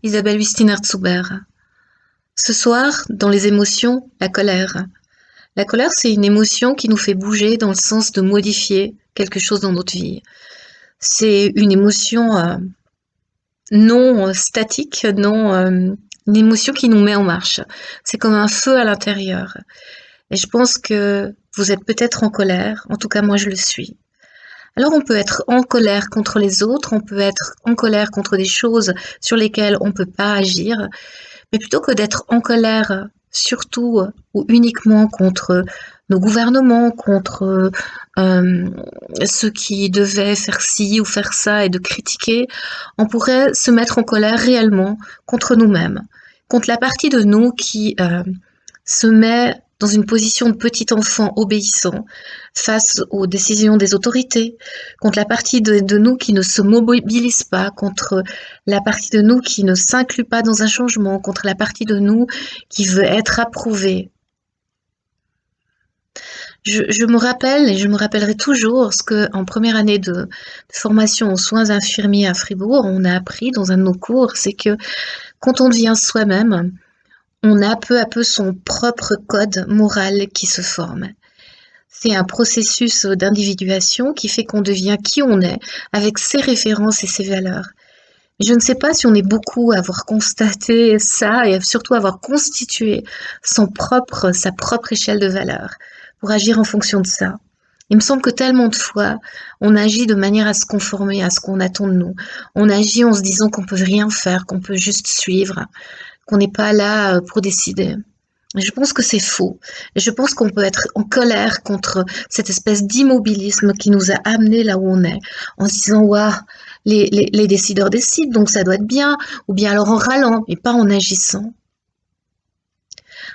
Isabelle Wistiner-Zuber. Ce soir, dans les émotions, la colère. La colère, c'est une émotion qui nous fait bouger dans le sens de modifier quelque chose dans notre vie. C'est une émotion non statique, non une émotion qui nous met en marche. C'est comme un feu à l'intérieur. Et je pense que vous êtes peut-être en colère, en tout cas moi je le suis. Alors on peut être en colère contre les autres, on peut être en colère contre des choses sur lesquelles on ne peut pas agir, mais plutôt que d'être en colère surtout ou uniquement contre nos gouvernements, contre euh, ceux qui devaient faire ci ou faire ça et de critiquer, on pourrait se mettre en colère réellement contre nous-mêmes, contre la partie de nous qui se met dans une position de petit enfant obéissant face aux décisions des autorités, contre la partie de nous qui ne se mobilise pas, contre la partie de nous qui ne s'inclut pas dans un changement, contre la partie de nous qui veut être approuvée. Je me rappelle et je me rappellerai toujours ce que, en première année de formation aux soins infirmiers à Fribourg, on a appris dans un de nos cours, c'est que quand on devient soi-même, on a peu à peu son propre code moral qui se forme. C'est un processus d'individuation qui fait qu'on devient qui on est, avec ses références et ses valeurs. Je ne sais pas si on est beaucoup à avoir constaté ça et surtout à avoir constitué sa propre échelle de valeurs pour agir en fonction de ça. Il me semble que tellement de fois, on agit de manière à se conformer à ce qu'on attend de nous. On agit en se disant qu'on peut rien faire, qu'on peut juste suivre, qu'on n'est pas là pour décider. Je pense que c'est faux. Et je pense qu'on peut être en colère contre cette espèce d'immobilisme qui nous a amenés là où on est, en se disant, waouh, les décideurs décident, donc ça doit être bien, ou bien alors en râlant, et pas en agissant.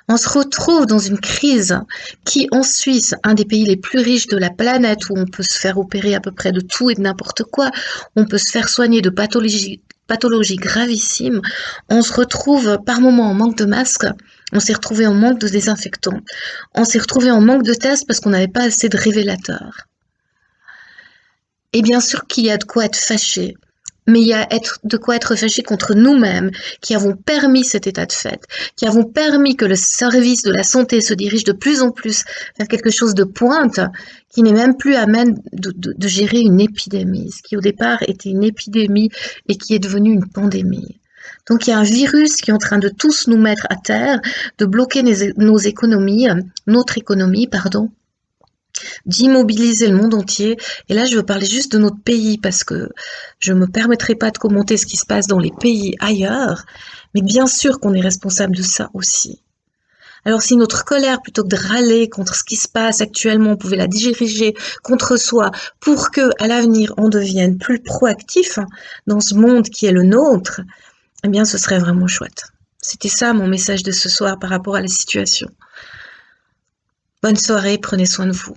On se retrouve dans une crise qui, en Suisse, un des pays les plus riches de la planète, où on peut se faire opérer à peu près de tout et de n'importe quoi, on peut se faire soigner de pathologies gravissimes, on se retrouve par moments en manque de masques, on s'est retrouvé en manque de désinfectants, on s'est retrouvé en manque de tests parce qu'on n'avait pas assez de révélateurs. Et bien sûr qu'il y a de quoi être fâché, mais il y a de quoi être fâché contre nous-mêmes qui avons permis cet état de fait, qui avons permis que le service de la santé se dirige de plus en plus vers quelque chose de pointe, qui n'est même plus à même de gérer une épidémie, ce qui au départ était une épidémie et qui est devenu une pandémie. Donc il y a un virus qui est en train de tous nous mettre à terre, de bloquer nos économies, notre économie, pardon, d'immobiliser le monde entier. Et là, je veux parler juste de notre pays parce que je ne me permettrai pas de commenter ce qui se passe dans les pays ailleurs, mais bien sûr qu'on est responsable de ça aussi. Alors si notre colère, plutôt que de râler contre ce qui se passe actuellement, on pouvait la diriger contre soi pour que, à l'avenir, on devienne plus proactif dans ce monde qui est le nôtre, eh bien, ce serait vraiment chouette. C'était ça mon message de ce soir par rapport à la situation. Bonne soirée, prenez soin de vous.